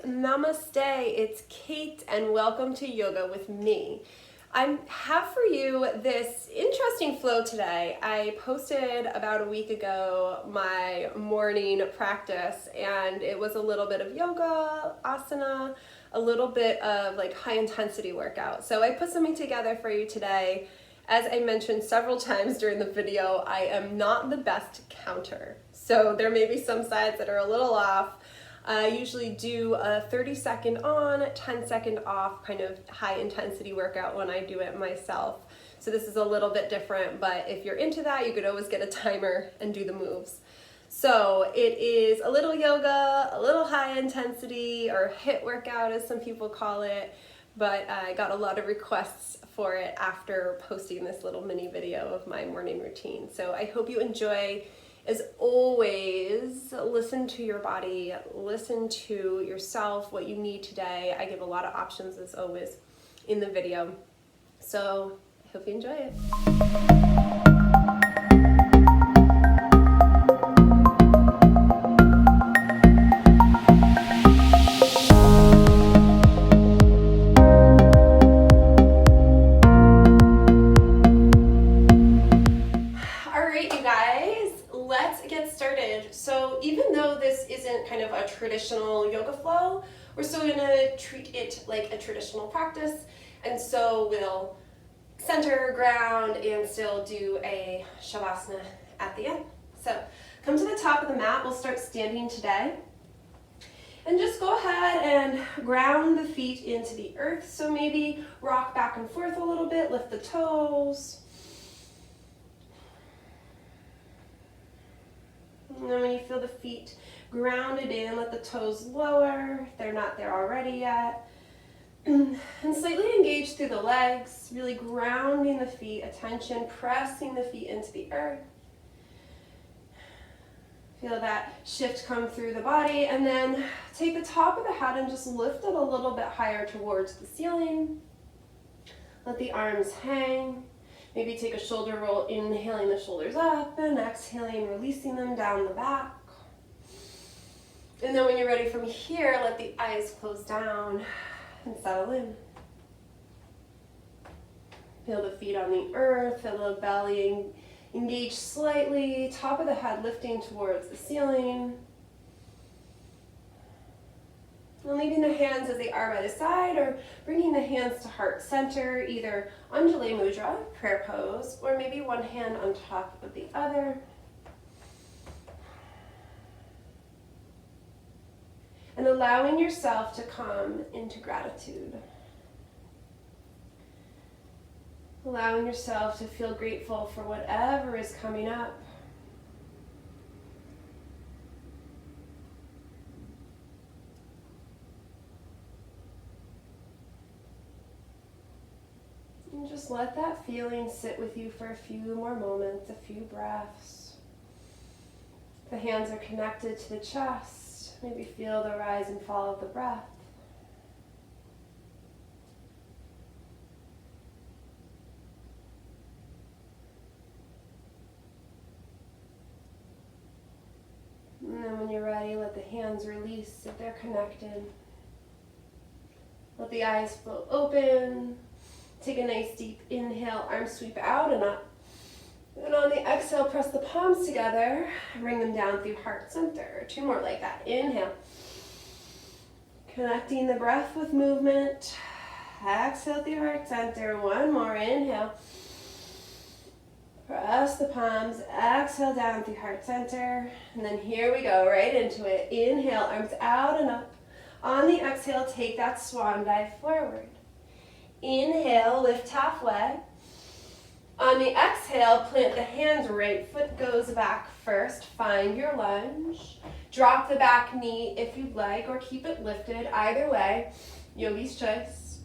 Namaste, it's Kate and welcome to Yoga with me. I have for you this interesting flow today. I posted about a week ago my morning practice and it was a little bit of yoga, asana, a little bit of like high intensity workout. So I put something together for you today. As I mentioned several times during the video, I am not the best counter. So there may be some sides that are a little off. I usually do a 30-second on, 10-second off kind of high intensity workout when I do it myself. So this is a little bit different, but if you're into that, you could always get a timer and do the moves. So it is a little yoga, a little high intensity, or HIIT workout as some people call it, but I got a lot of requests for it after posting this little mini video of my morning routine. So I hope you enjoy. As always, listen to your body, listen to yourself, what you need today. I give a lot of options as always in the video. So I hope you enjoy it. So even though this isn't kind of a traditional yoga flow, we're still going to treat it like a traditional practice. And so we'll center, ground, and still do a shavasana at the end. So come to the top of the mat. We'll start standing today. And just go ahead and ground the feet into the earth. So maybe rock back and forth a little bit, lift the toes. And then when you feel the feet grounded in, let the toes lower if they're not there already yet. And slightly engage through the legs, really grounding the feet, attention, pressing the feet into the earth. Feel that shift come through the body, and then take the top of the head and just lift it a little bit higher towards the ceiling. Let the arms hang. Maybe take a shoulder roll, inhaling the shoulders up and exhaling, releasing them down the back. And then when you're ready from here, let the eyes close down and settle in. Feel the feet on the earth, feel the belly engage slightly, top of the head lifting towards the ceiling. And leaving the hands as they are by the side, or bringing the hands to heart center, either Anjali Mudra, prayer pose, or maybe one hand on top of the other. And allowing yourself to come into gratitude. Allowing yourself to feel grateful for whatever is coming up. And just let that feeling sit with you for a few more moments, a few breaths. The hands are connected to the chest. Maybe feel the rise and fall of the breath. And then when you're ready, let the hands release if they're connected. Let the eyes float open. Take a nice deep inhale, arms sweep out and up. And on the exhale, press the palms together, bring them down through heart center. Two more like that. Inhale. Connecting the breath with movement. Exhale through heart center. One more. Inhale. Press the palms. Exhale down through heart center. And then here we go, right into it. Inhale, arms out and up. On the exhale, take that swan dive forward. Inhale, lift halfway. On the exhale, plant the hands, right foot goes back first. Find your lunge. Drop the back knee if you'd like, or keep it lifted. Either way, yogi's choice.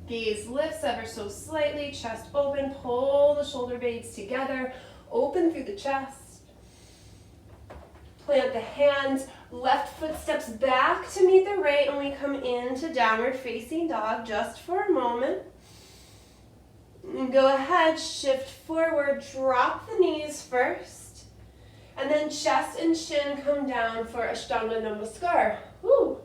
Gaze lifts ever so slightly, chest open, pull the shoulder blades together, open through the chest. Plant the hands, left foot steps back to meet the right, and we come into downward facing dog just for a moment. And go ahead, shift forward, drop the knees first, And then chest and chin come down for Ashtanga Namaskar. Woo.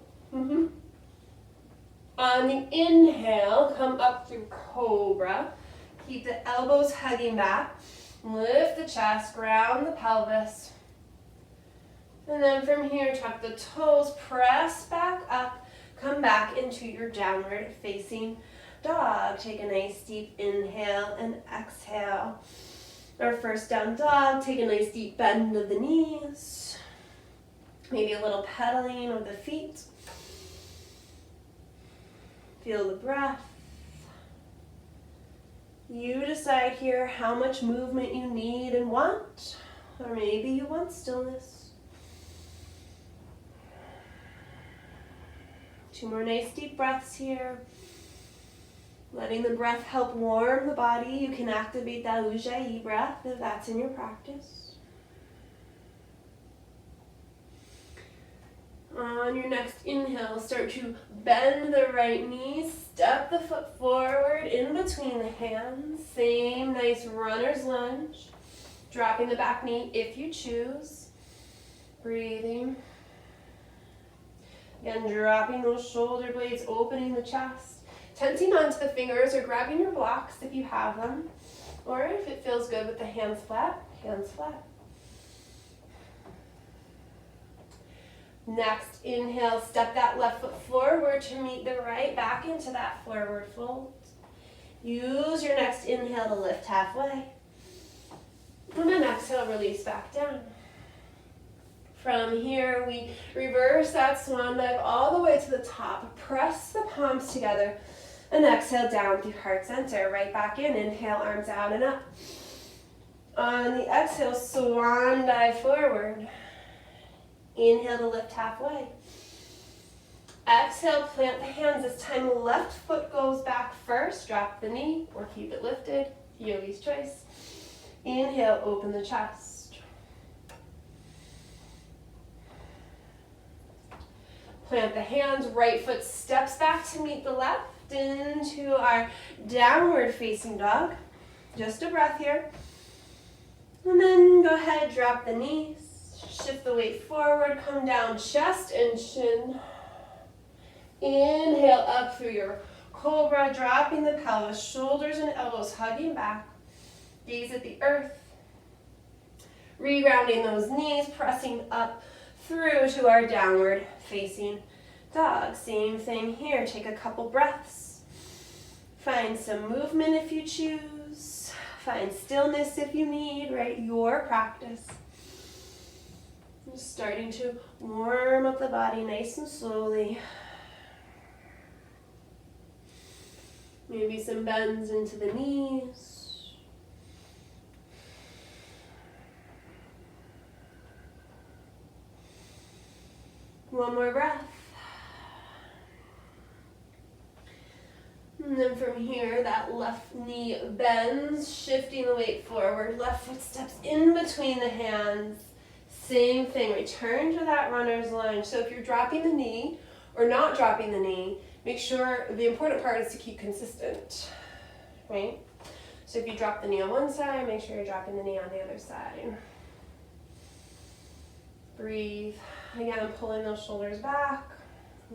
On the inhale, come up through Cobra. Keep the elbows hugging back. Lift the chest, ground the pelvis. And then from here, tuck the toes, press back up, come back into your downward facing dog. Take a nice deep inhale and exhale. Our first down dog, take a nice deep bend of the knees. Maybe a little pedaling of the feet. Feel the breath. You decide here how much movement you need and want, or maybe you want stillness. 2 more nice deep breaths here. Letting the breath help warm the body. You can activate that Ujjayi breath if that's in your practice. On your next inhale, start to bend the right knee. Step the foot forward in between the hands. Same nice runner's lunge. Dropping the back knee if you choose. Breathing. Again, dropping those shoulder blades, opening the chest. Tensing onto the fingers or grabbing your blocks if you have them. Or if it feels good with the hands flat, hands flat. Next, inhale, step that left foot forward to meet the right, back into that forward fold. Use your next inhale to lift halfway. And then exhale, release back down. From here, we reverse that swan dive all the way to the top. Press the palms together and exhale down through heart center. Right back in, inhale, arms out and up. On the exhale, swan dive forward. Inhale to lift halfway. Exhale, plant the hands. This time, left foot goes back first. Drop the knee or keep it lifted. Yogi's choice. Inhale, open the chest. Plant the hands. Right foot steps back to meet the left into our downward facing dog. Just a breath here. And then go ahead, drop the knees. Shift the weight forward, come down, chest and chin. Inhale up through your cobra, dropping the pelvis, shoulders and elbows hugging back. Gaze at the earth. Regrounding those knees, pressing up through to our downward facing dog. Same thing here, take a couple breaths. Find some movement if you choose. Find stillness if you need, right? Your practice. Just starting to warm up the body nice and slowly. Maybe some bends into the knees. One more breath. And then from here, that left knee bends, shifting the weight forward. Left foot steps in between the hands. Same thing, return to that runner's lunge. So if you're dropping the knee or not dropping the knee, make sure, the important part is to keep consistent, right? So if you drop the knee on one side, make sure you're dropping the knee on the other side. Breathe. Again, I'm pulling those shoulders back,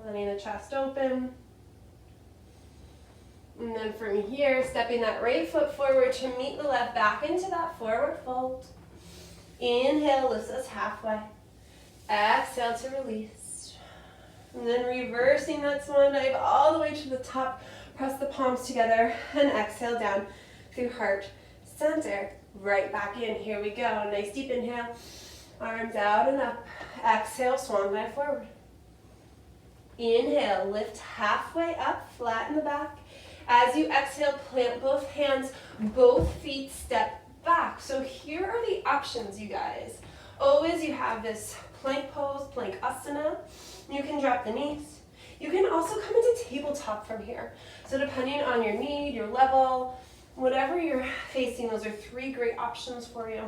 letting the chest open. And then from here, stepping that right foot forward to meet the left, back into that forward fold. Inhale, lifts us halfway. Exhale to release. And then reversing that swan dive all the way to the top. Press the palms together and exhale down through heart center. Right back in. Here we go. Nice deep inhale. Arms out and up. Exhale, swan dive forward. Inhale, lift halfway up, flatten the back. As you exhale, plant both hands, both feet step back. So here are the options, you guys. Always you have this plank pose, plank asana. You can drop the knees. You can also come into tabletop from here. So depending on your need, your level, whatever you're facing, those are 3 great options for you.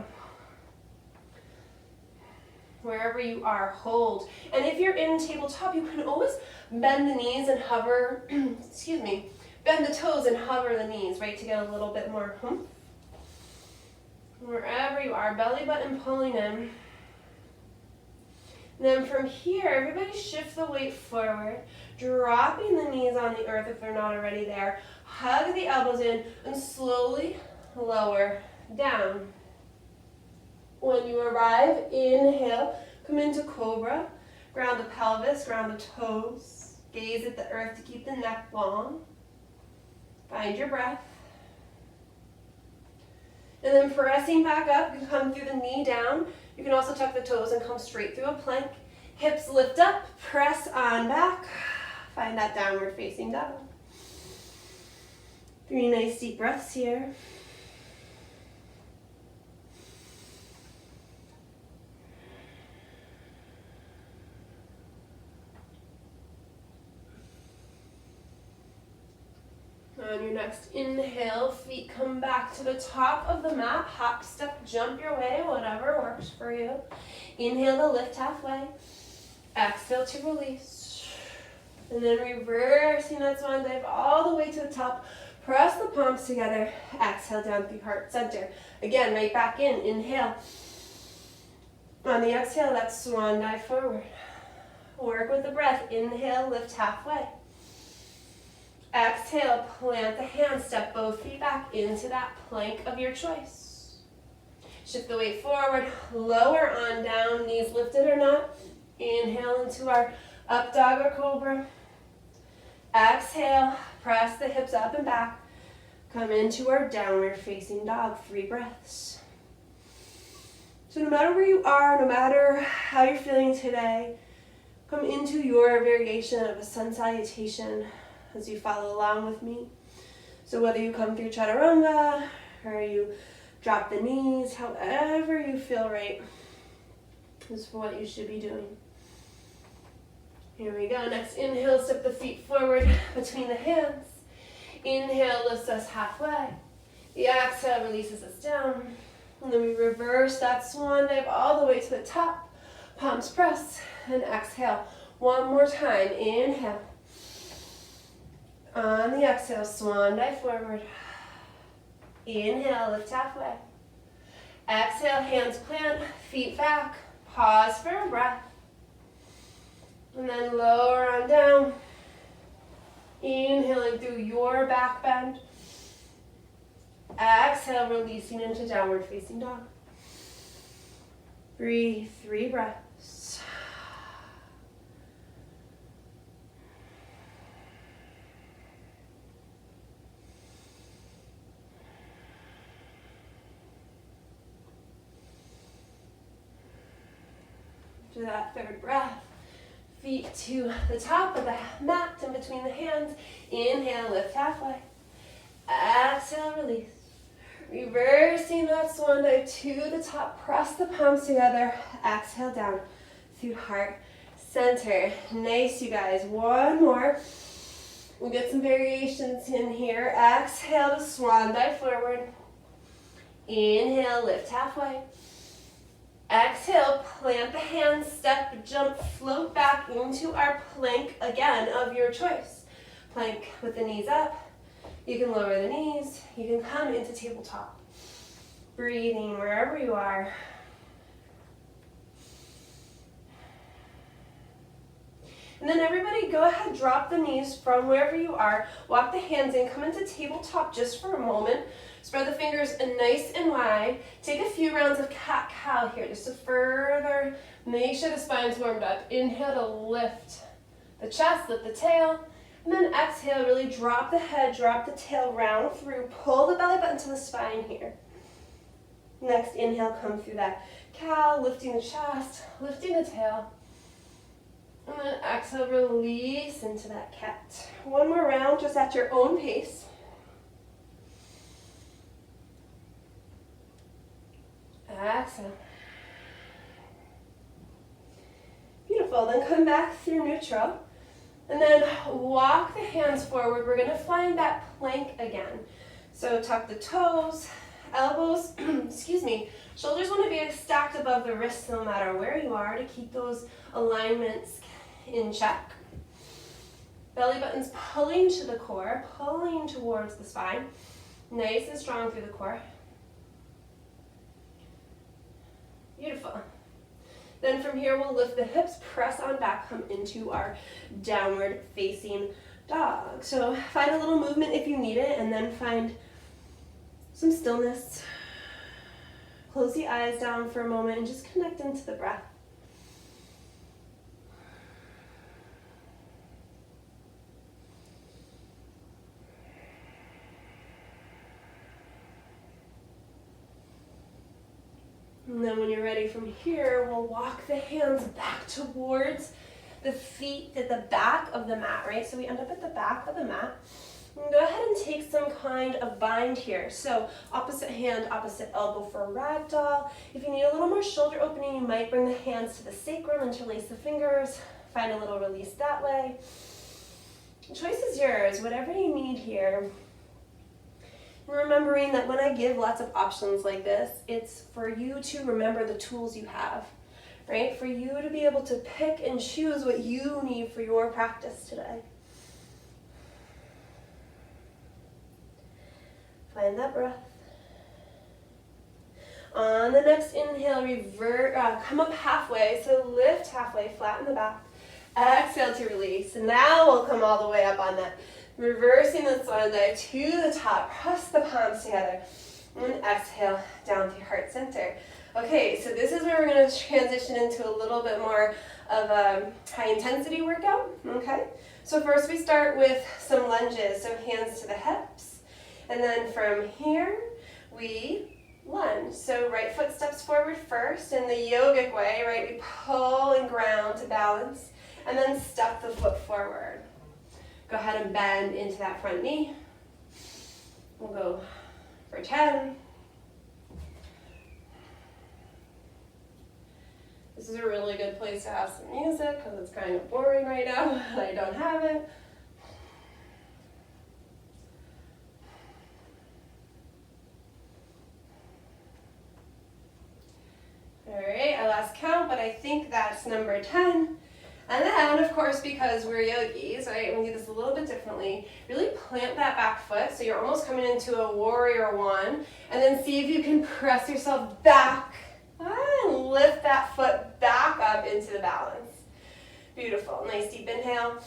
Wherever you are, hold. And if you're in tabletop, you can always bend the knees and hover, bend the toes and hover the knees, right, to get a little bit more Wherever you are, belly button pulling in. And then from here, everybody shift the weight forward, dropping the knees on the earth if they're not already there. Hug the elbows in and slowly lower down. When you arrive, inhale, come into cobra. Ground the pelvis, ground the toes. Gaze at the earth to keep the neck long. Find your breath. And then pressing back up, you can come through the knee down. You can also tuck the toes and come straight through a plank. Hips lift up, press on back. Find that downward facing dog. 3 nice deep breaths here. On your next inhale, feet come back to the top of the mat. Hop, step, jump your way, whatever works for you. Inhale to lift halfway. Exhale to release. And then reversing that swan dive all the way to the top. Press the palms together. Exhale down through heart center. Again, right back in. Inhale. On the exhale, that's swan dive forward. Work with the breath. Inhale, lift halfway. Exhale, plant the hands, step both feet back into that plank of your choice. Shift the weight forward, lower on down, knees lifted or not. Inhale into our up dog or cobra. Exhale, press the hips up and back. Come into our downward facing dog, 3 breaths. So no matter where you are, no matter how you're feeling today, come into your variation of a sun salutation as you follow along with me. So whether you come through chaturanga or you drop the knees, however you feel right is what you should be doing. Here we go. Next inhale, step the feet forward between the hands. Inhale lifts us halfway. The exhale releases us down. And then we reverse that swan dive all the way to the top. Palms press and exhale. One more time. Inhale. On the exhale, swan dive forward. Inhale, lift halfway. Exhale, hands plant, feet back. Pause for a breath. And then lower on down. Inhaling through your back bend. Exhale, releasing into downward facing dog. Breathe, 3 breaths. To that 3rd breath, feet to the top of the mat in between the hands. Inhale, lift halfway. Exhale, release. Reversing that swan dive to the top. Press the palms together. Exhale down through heart center. Nice, you guys. One more. We'll get some variations in here. Exhale to swan dive forward. Inhale, lift halfway. Exhale, plant the hands, step, jump, float back into our plank again of your choice. Plank with the knees up. You can lower the knees. You can come into tabletop. Breathing wherever you are. And then everybody go ahead, drop the knees from wherever you are. Walk the hands in, come into tabletop just for a moment. Spread the fingers nice and wide. Take a few rounds of cat-cow here just to further make sure the spine's warmed up. Inhale to lift the chest, lift the tail. And then exhale, really drop the head, drop the tail, round through. Pull the belly button to the spine here. Next inhale, come through that cow, lifting the chest, lifting the tail. And then exhale, release into that cat. One more round, just at your own pace. Exhale. Beautiful, then come back through neutral. And then walk the hands forward. We're gonna find that plank again. So tuck the toes, elbows, excuse me, shoulders wanna be stacked above the wrists no matter where you are to keep those alignments in check. Belly button's pulling to the core, pulling towards the spine. Nice and strong through the core. Beautiful. Then from here, we'll lift the hips, press on back, come into our downward facing dog. So find a little movement if you need it, and then find some stillness. Close the eyes down for a moment and just connect into the breath. And then when you're ready from here, we'll walk the hands back towards the feet at the back of the mat, right? So we end up at the back of the mat. And go ahead and take some kind of bind here. So opposite hand, opposite elbow for ragdoll. If you need a little more shoulder opening, you might bring the hands to the sacrum, interlace the fingers, find a little release that way. The choice is yours, whatever you need here. Remembering that when I give lots of options like this, it's for you to remember the tools you have, right? For you to be able to pick and choose what you need for your practice today. Find that breath. On the next inhale, revert, come up halfway, so lift halfway, flatten the back. Exhale to release. And now we'll come all the way up on that. Reversing the swan dive to the top, press the palms together, and exhale down through heart center. Okay, so this is where we're going to transition into a little bit more of a high intensity workout, okay? So first we start with some lunges, so hands to the hips, and then from here we lunge. So right foot steps forward first in the yogic way, right? We pull and ground to balance, and then step the foot forward. Go ahead and bend into that front knee. We'll go for 10. This is a really good place to have some music because it's kind of boring right now and I don't have it. All right, I lost count, but I think that's number 10. And then, of course, because we're yogis, right, we do this a little bit differently. Really plant that back foot, so you're almost coming into a warrior one, and then see if you can press yourself back and lift that foot back up into the balance. Beautiful. Nice deep inhale.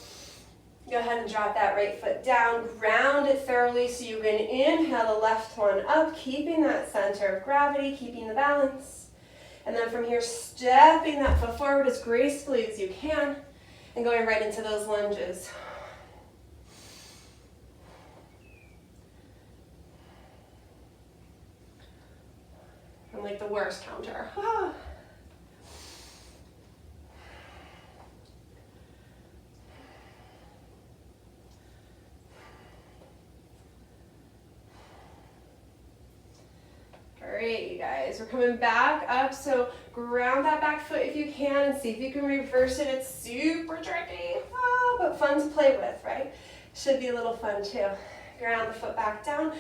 Go ahead and drop that right foot down. Ground it thoroughly so you can inhale the left one up, keeping that center of gravity, keeping the balance. And then from here, stepping that foot forward as gracefully as you can and going right into those lunges. I'm like the worst counter. Great, you guys. We're coming back up, so ground that back foot if you can and see if you can reverse it. It's super tricky, but fun to play with, right? Should be a little fun too. Ground the foot back down.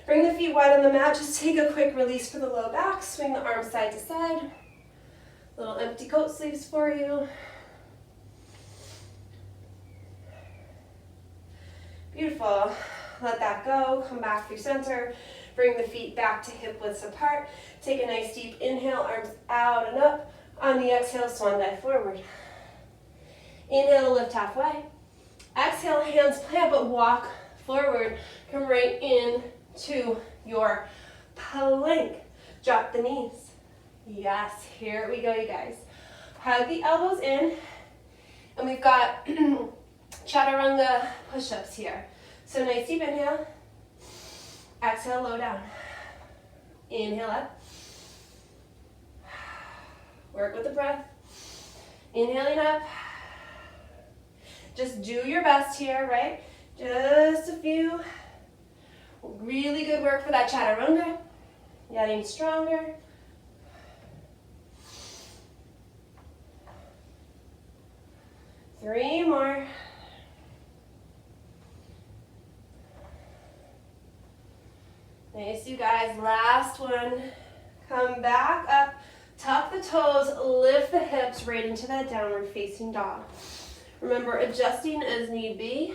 Bring the feet wide on the mat. Just take a quick release for the low back. Swing the arms side to side. Little empty coat sleeves for you. Beautiful. Let that go. Come back through center. Bring the feet back to hip widths apart. Take a nice deep inhale, arms out and up. On the exhale, swan dive forward. Inhale, lift halfway. Exhale, hands plant, but walk forward. Come right into your plank. Drop the knees. Yes, here we go, you guys. Hug the elbows in. And we've got chaturanga push-ups here. So nice deep inhale. Exhale, low down. Inhale up. Work with the breath. Inhaling up. Just do your best here, right? Just a few. Really good work for that chaturanga. Getting stronger. Three more. Nice, you guys. Last one. Come back up. Tuck the toes. Lift the hips right into that downward facing dog. Remember, adjusting as need be.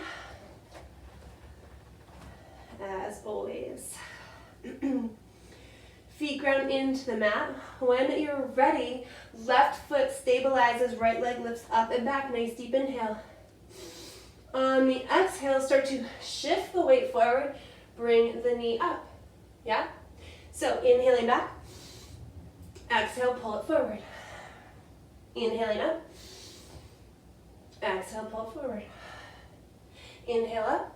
As always. Feet ground into the mat. When you're ready, left foot stabilizes, right leg lifts up and back. Nice deep inhale. On the exhale, start to shift the weight forward. Bring the knee up. Yeah? So inhaling back. Exhale, pull it forward. Inhaling up. Exhale, pull it forward. Inhale up.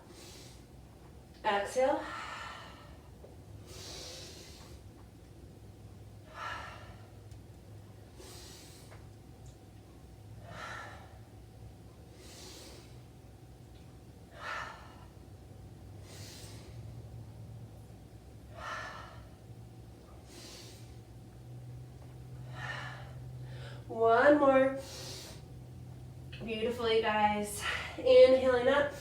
Exhale. One more. Beautiful, you guys. Inhaling up.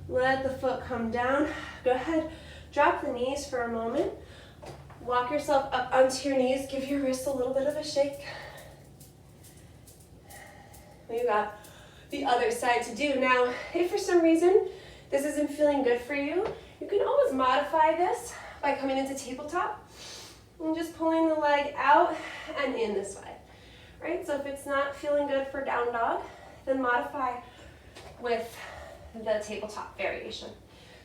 Let the foot come down. Go ahead. Drop the knees for a moment. Walk yourself up onto your knees. Give your wrists a little bit of a shake. We've got the other side to do. Now, if for some reason this isn't feeling good for you, you can always modify this by coming into tabletop and just pulling the leg out and in this way. Right? So if it's not feeling good for down dog, then modify with the tabletop variation.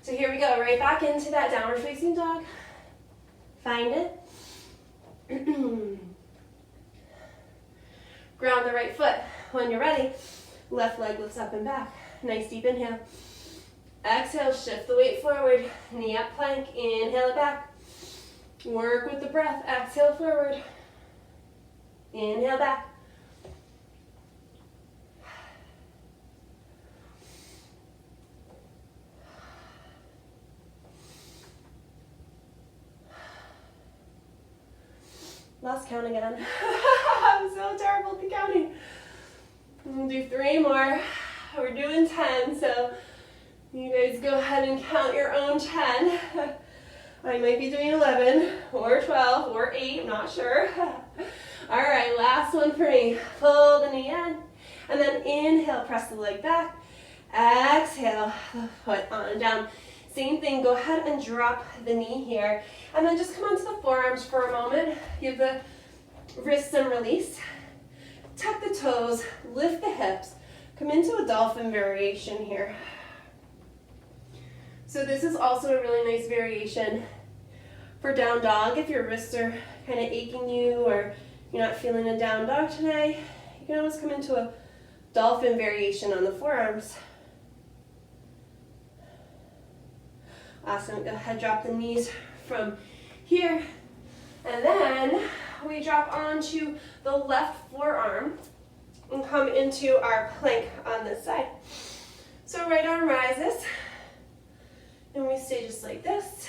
So here we go, right back into that downward facing dog. Find it. Ground the right foot. When you're ready, left leg lifts up and back. Nice deep inhale. Exhale, shift the weight forward. Knee up, plank. Inhale it back. Work with the breath. Exhale forward. Inhale back. Lost count again. I'm so terrible at the counting. We'll do 3 more. We're doing 10, so you guys go ahead and count your own 10. I might be doing 11 or 12 or 8, I'm not sure. All right, last one for me. Pull the knee in, and then inhale, press the leg back. Exhale, foot on and down. Same thing, go ahead and drop the knee here, and then just come onto the forearms for a moment. Give the wrists some release. Tuck the toes, lift the hips. Come into a dolphin variation here. So this is also a really nice variation for down dog. If your wrists are kind of aching you or you're not feeling a down dog today, you can always come into a dolphin variation on the forearms. Awesome, go ahead, drop the knees from here. And then we drop onto the left forearm and come into our plank on this side. So right arm rises, and we stay just like this,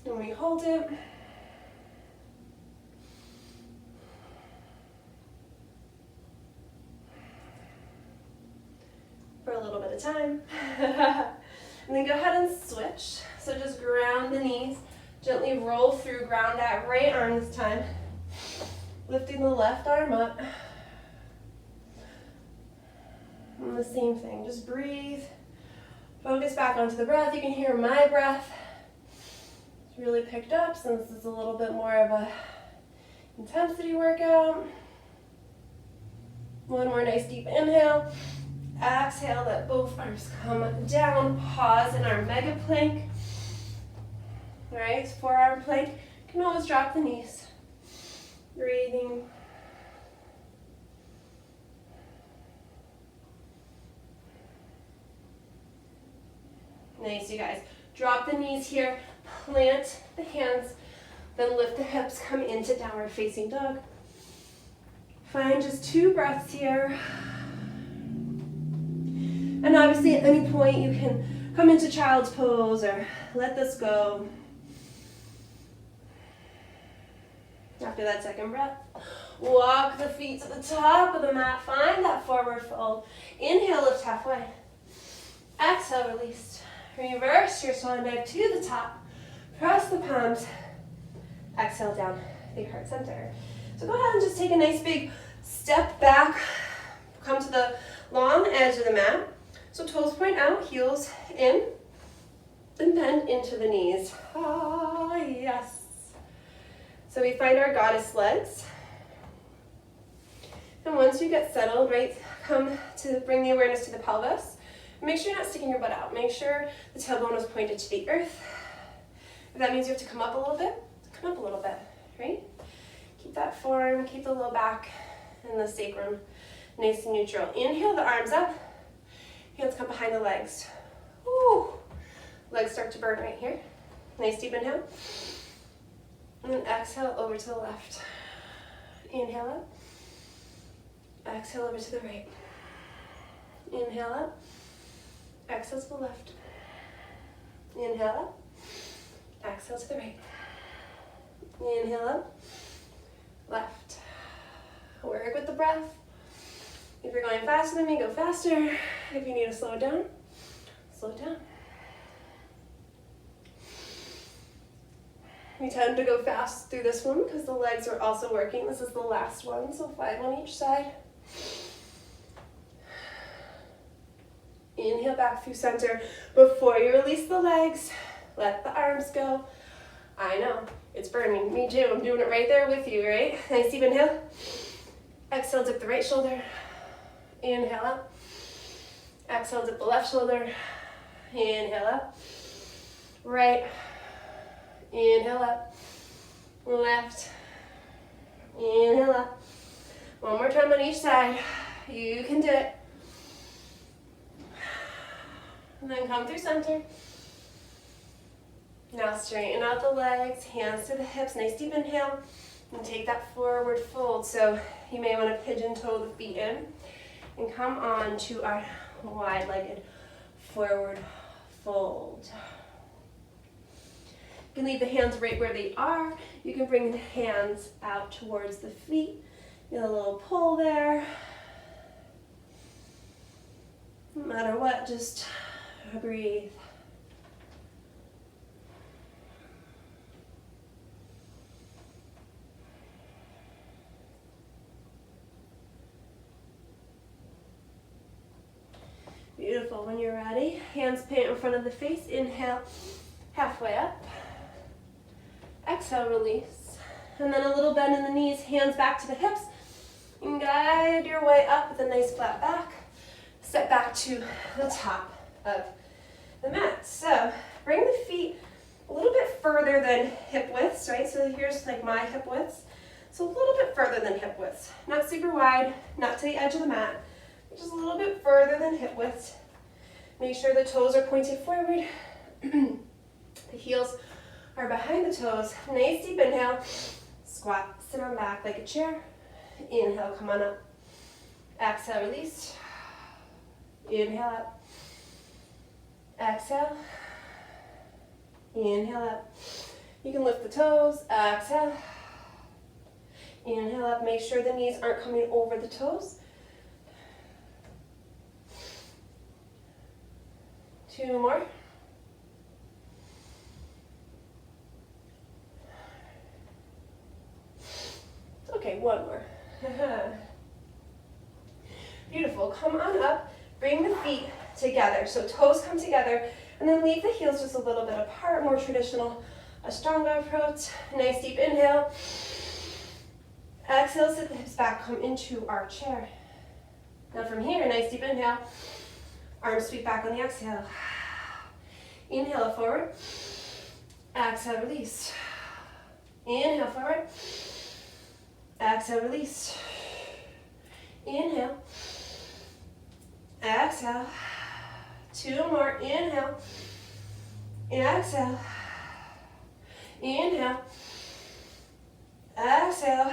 and we hold it. For a little bit of time. And then go ahead and switch. So just ground the knees, gently roll through, ground that right arm this time. Lifting the left arm up. And the same thing, just breathe. Focus back onto the breath. You can hear my breath. It's really picked up since it's a little bit more of a intensity workout. One more nice deep inhale. Exhale, let both arms come down. Pause in our mega plank. All right, forearm plank. You can always drop the knees. Breathing. Nice, you guys. Drop the knees here. Plant the hands. Then lift the hips. Come into downward facing dog. Find just 2 breaths here. And obviously at any point you can come into child's pose or let this go. After that second breath, walk the feet to the top of the mat. Find that forward fold. Inhale, lift halfway. Exhale, release. Reverse your swan dive to the top. Press the palms. Exhale down, big heart center. So go ahead and just take a nice big step back. Come to the long edge of the mat. So toes point out, heels in, and bend into the knees. Ah, yes. So we find our goddess legs. And once you get settled, right, come to bring the awareness to the pelvis. Make sure you're not sticking your butt out. Make sure the tailbone is pointed to the earth. If that means you have to come up a little bit, come up a little bit, right? Keep that form, keep the low back and the sacrum nice and neutral. Inhale the arms up. Hands come behind the legs. Woo. Legs start to burn right here. Nice deep inhale. And then exhale over to the left. Inhale up. Exhale over to the right. Inhale up. Exhale to the left. Inhale up. Exhale to the right. Inhale up. Left. Work with the breath. If you're going faster than me, go faster. If you need to slow it down, slow it down. We tend to go fast through this one because the legs are also working. This is the last one, so 5 on each side. Inhale back through center. Before you release the legs, let the arms go. I know, it's burning. Me too. I'm doing it right there with you, right? Nice deep inhale. Exhale, dip the right shoulder. Inhale up. Exhale, dip the left shoulder. Inhale up. Right. Inhale up. Left. Inhale up. One more time on each side. You can do it. And then come through center. Now straighten out the legs, hands to the hips, nice deep inhale, and take that forward fold. So you may want to pigeon toe the feet in and come on to our wide-legged forward fold. You can leave the hands right where they are. You can bring the hands out towards the feet. Get a little pull there. No matter what, just breathe. Beautiful. When you're ready, hands plant in front of the face. Inhale, halfway up. Exhale, release. And then a little bend in the knees, hands back to the hips. And guide your way up with a nice flat back. Step back to the top of the mat. So bring the feet a little bit further than hip widths, right? So here's like my hip widths. So a little bit further than hip widths. Not super wide, not to the edge of the mat. Just a little bit further than hip width. Make sure the toes are pointed forward. The heels are behind the toes. Nice deep inhale. Squat, sit on back like a chair. Inhale, come on up. Exhale, release. Inhale up. Exhale. Inhale up. You can lift the toes. Exhale. Inhale up. Make sure the knees aren't coming over the toes. 2 more. Okay, 1 more. Beautiful. Come on up. Bring the feet together. So toes come together, and then leave the heels just a little bit apart. More traditional Ashtanga approach. Nice deep inhale. Exhale, sit the hips back, come into our chair. Now from here, nice deep inhale. Arms sweep back on the exhale. Inhale forward. Exhale, release. Inhale forward. Exhale, release. Inhale. Exhale. 2 more. Inhale. Exhale. Inhale. Exhale.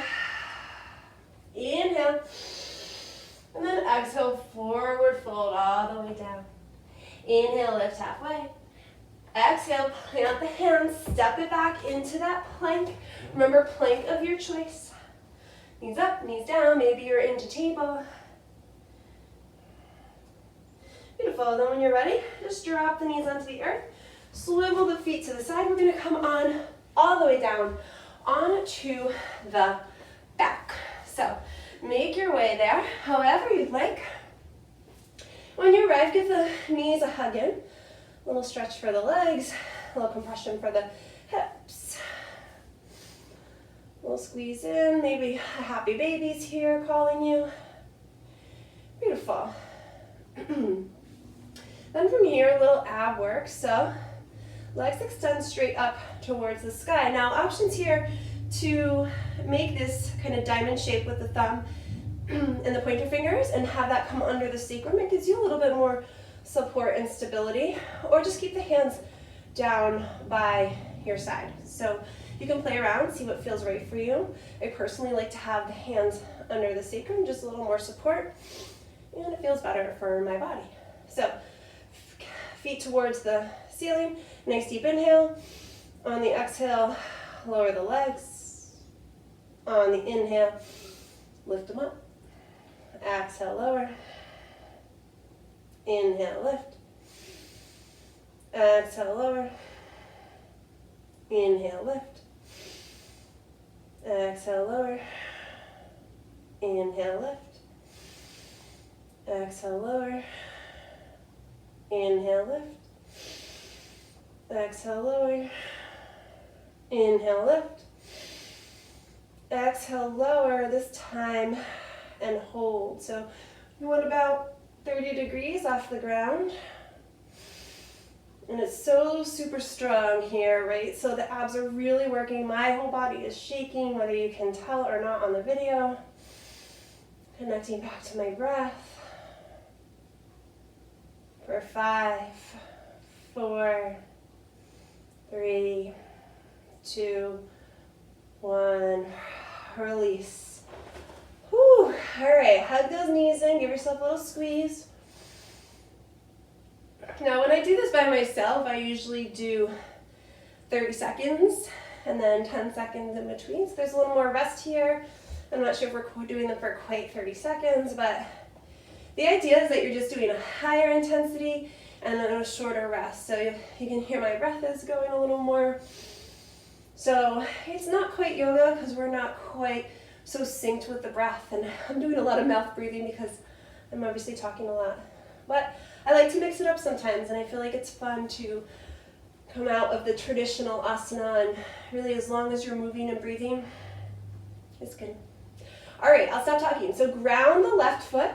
Inhale. And then exhale, forward fold all the way down. Inhale, lift halfway. Exhale, plant the hands, step it back into that plank. Remember, plank of your choice. Knees up, knees down, maybe you're into table. Beautiful, then when you're ready, just drop the knees onto the earth. Swivel the feet to the side. We're gonna come on all the way down onto the back. So make your way there, however you'd like. When you arrive, give the knees a hug in. A little stretch for the legs, a little compression for the hips. We'll squeeze in, maybe a happy baby's here calling you. Beautiful. Then from here, a little ab work. So legs extend straight up towards the sky. Now options here to make this kind of diamond shape with the thumb and the pointer fingers and have that come under the sacrum. It gives you a little bit more support and stability, or just keep the hands down by your side. So you can play around, see what feels right for you. I personally like to have the hands under the sacrum, just a little more support, and it feels better for my body. So feet towards the ceiling, nice deep inhale. On the exhale, lower the legs. On the inhale, lift them up. Exhale, lower. Inhale, lift. Exhale, lower. Inhale, lift. Exhale, lower. Inhale, lift. Exhale, lower. Inhale, lift. Exhale, lower. Inhale, lift. Exhale, lower this time and hold. So you want about 30 degrees off the ground. And it's so super strong here, right? So the abs are really working. My whole body is shaking, whether you can tell or not on the video. Connecting back to my breath. For 5, 4, 3, 2, 1. Release. Whew. All right, hug those knees in. Give yourself a little squeeze. Now, when I do this by myself, I usually do 30 seconds and then 10 seconds in between. So there's a little more rest here. I'm not sure if we're doing them for quite 30 seconds, but the idea is that you're just doing a higher intensity and then a shorter rest. So you can hear my breath is going a little more. So it's not quite yoga because we're not quite so synced with the breath. And I'm doing a lot of mouth breathing because I'm obviously talking a lot. But I like to mix it up sometimes, and I feel like it's fun to come out of the traditional asana, and really as long as you're moving and breathing, it's good. All right, I'll stop talking. So ground the left foot,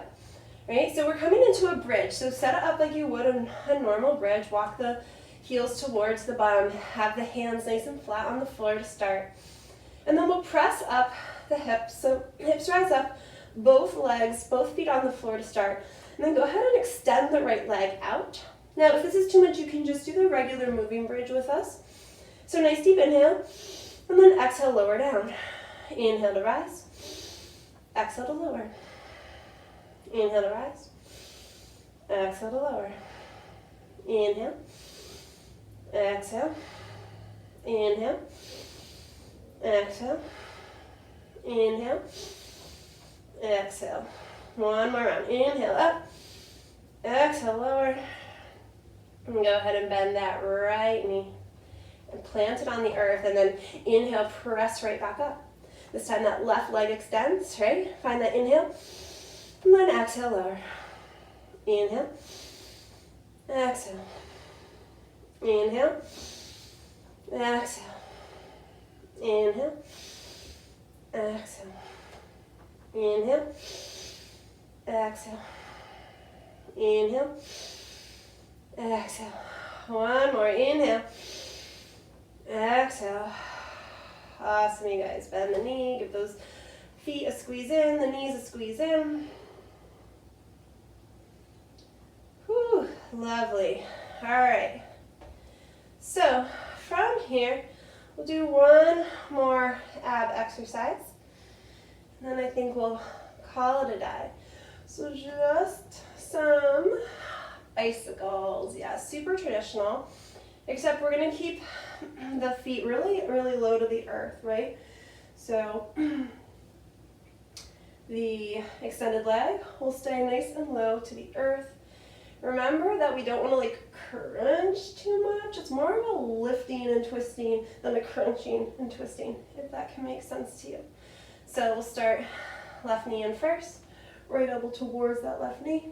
right? So we're coming into a bridge. So set it up like you would a normal bridge. Walk the heels towards the bum. Have the hands nice and flat on the floor to start. And then we'll press up the hips. So hips rise up, both legs, both feet on the floor to start. And then go ahead and extend the right leg out. Now, if this is too much, you can just do the regular moving bridge with us. So nice deep inhale, and then exhale, lower down. Inhale to rise, exhale to lower. Inhale to rise, exhale to lower. Inhale, exhale, inhale, exhale, inhale, exhale. One more round. Inhale up, exhale lower, and go ahead and bend that right knee and plant it on the earth, and then inhale, press right back up. This time that left leg extends, right? Find that inhale, and then exhale lower. Inhale, exhale, inhale, exhale, inhale, exhale, inhale, exhale, inhale, exhale. One more, inhale, exhale. Awesome, you guys. Bend the knee, give those feet a squeeze in, the knees a squeeze in. Whew, lovely. All right. So from here, we'll do one more ab exercise, and then I think we'll call it a day. So just some bicycles. Yeah, super traditional, except we're gonna keep the feet really, really low to the earth, right? So the extended leg will stay nice and low to the earth. Remember that we don't want to like crunch too much. It's more of a lifting and twisting than a crunching and twisting, if that can make sense to you. So we'll start left knee in first, right elbow towards that left knee.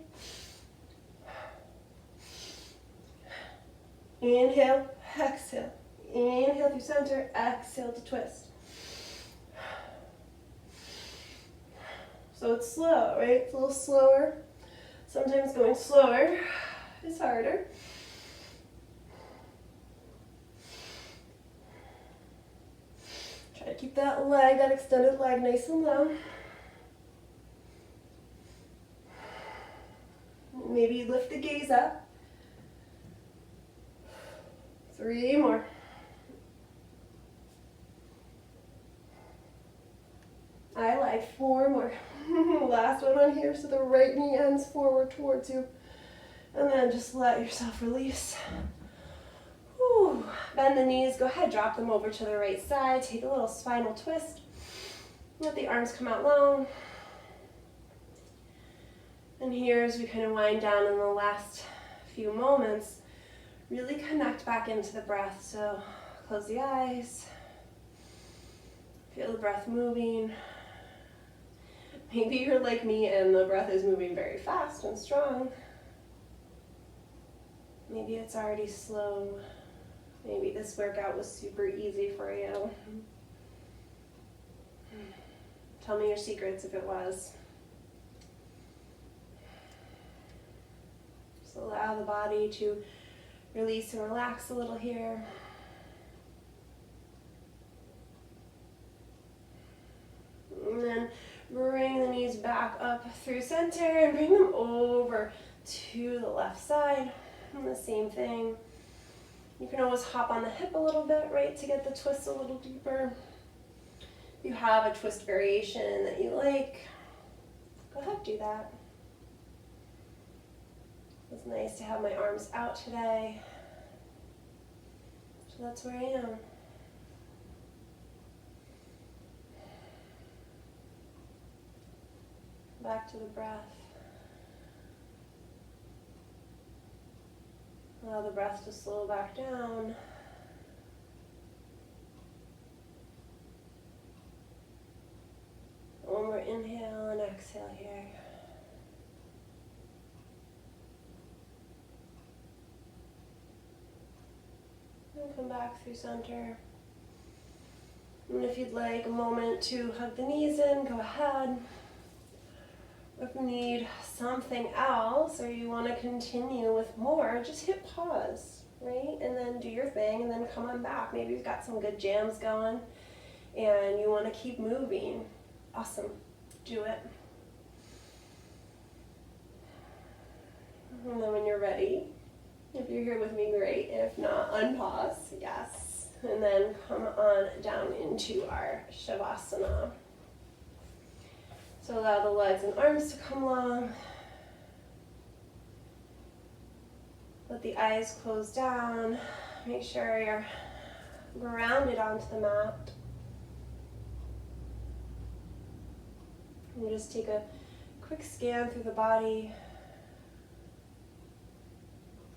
Inhale, exhale. Inhale through center, exhale to twist. So it's slow, right? It's a little slower. Sometimes going slower is harder. Try to keep that leg, that extended leg, nice and low. Maybe lift the gaze up. 3 more. I like 4 more. Last one on here, so the right knee ends forward towards you. And then just let yourself release. Whew. Bend the knees, go ahead, drop them over to the right side. Take a little spinal twist. Let the arms come out long. And here, as we kind of wind down in the last few moments, really connect back into the breath. So close the eyes. Feel the breath moving. Maybe you're like me and the breath is moving very fast and strong. Maybe it's already slow. Maybe this workout was super easy for you. Tell me your secrets if it was. Just allow the body to release and relax a little here. And then bring the knees back up through center and bring them over to the left side. And the same thing. You can always hop on the hip a little bit, right, to get the twist a little deeper. If you have a twist variation that you like, go ahead, do that. It's nice to have my arms out today. So that's where I am. Back to the breath. Allow the breath to slow back down. One more inhale and exhale here. And come back through center. And if you'd like a moment to hug the knees in, go ahead. If you need something else or you want to continue with more, just hit pause, right? And then do your thing and then come on back. Maybe you've got some good jams going and you want to keep moving. Awesome. Do it. And then when you're ready, if you're here with me, great. If not, unpause. Yes. And then come on down into our Shavasana. So allow the legs and arms to come long. Let the eyes close down. Make sure you're grounded onto the mat. And just take a quick scan through the body.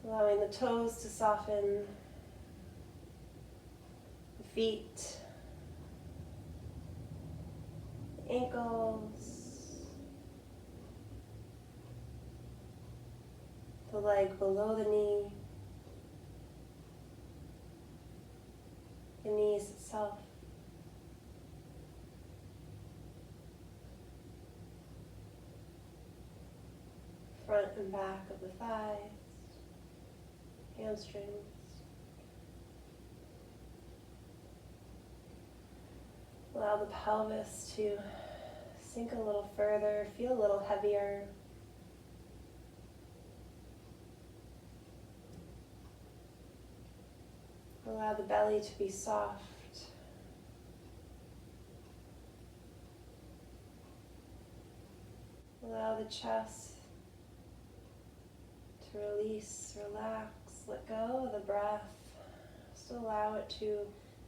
Allowing the toes to soften. The feet. The ankles. The leg below the knee, the knees itself, front and back of the thighs, hamstrings. Allow the pelvis to sink a little further, feel a little heavier. Allow the belly to be soft. Allow the chest to release, relax, let go of the breath. Just allow it to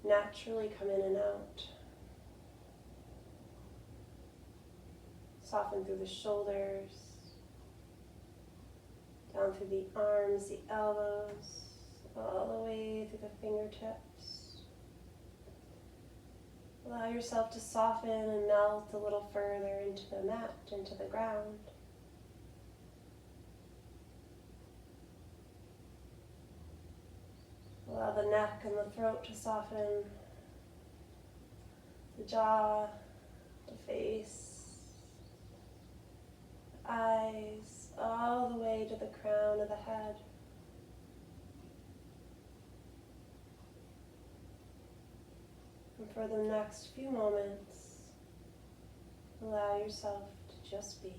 naturally come in and out. Soften through the shoulders, down through the arms, the elbows, all the way through the fingertips. Allow yourself to soften and melt a little further into the mat, into the ground. Allow the neck and the throat to soften, the jaw, the face, eyes all the way to the crown of the head. And for the next few moments, allow yourself to just be.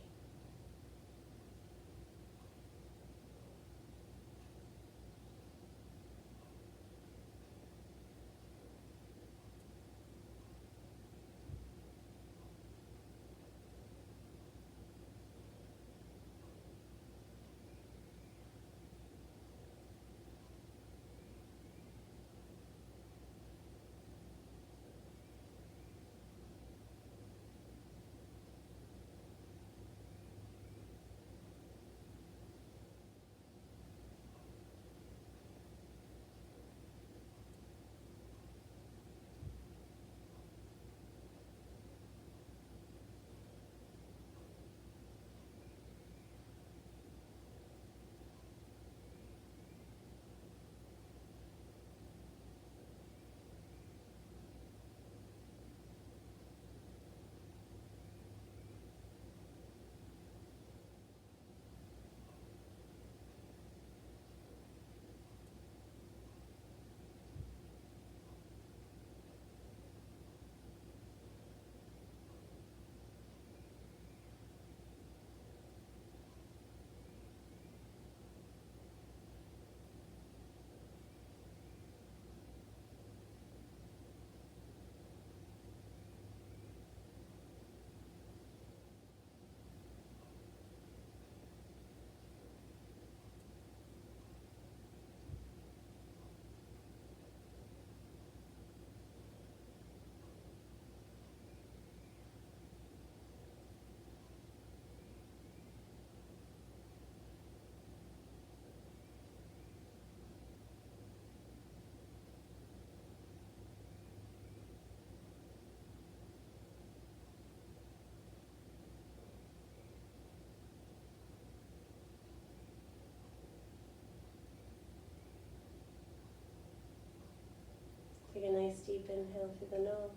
Take a nice deep inhale through the nose.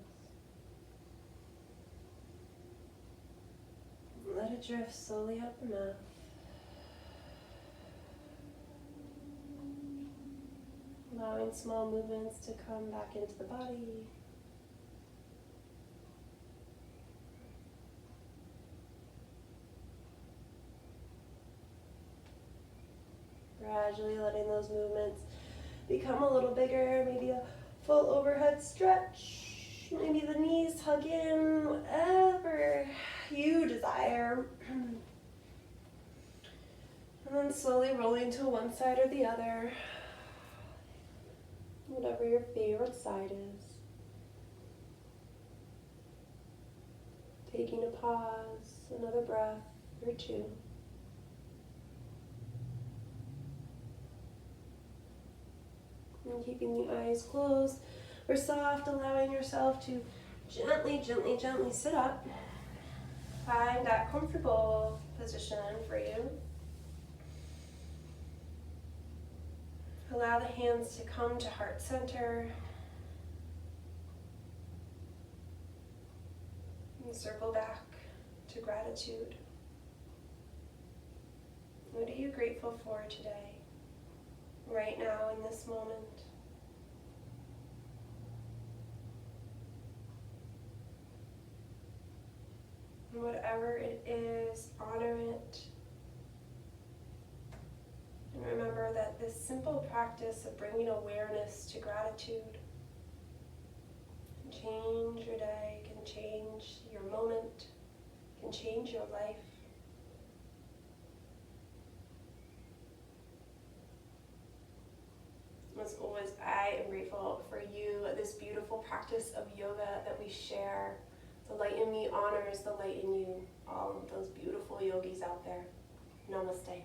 Let it drift slowly out the mouth. Allowing small movements to come back into the body. Gradually letting those movements become a little bigger, maybe a full overhead stretch, maybe the knees hug in, whatever you desire. And then slowly rolling to one side or the other, whatever your favorite side is. Taking a pause, another breath or two. And keeping the eyes closed or soft, allowing yourself to gently, gently, gently sit up. Find that comfortable position for you. Allow the hands to come to heart center. And circle back to gratitude. What are you grateful for today? Right now in this moment. And whatever it is, honor it. And remember that this simple practice of bringing awareness to gratitude can change your day, can change your moment, can change your life. As always, I am grateful for you, this beautiful practice of yoga that we share. The light in me honors the light in you, all of those beautiful yogis out there. Namaste.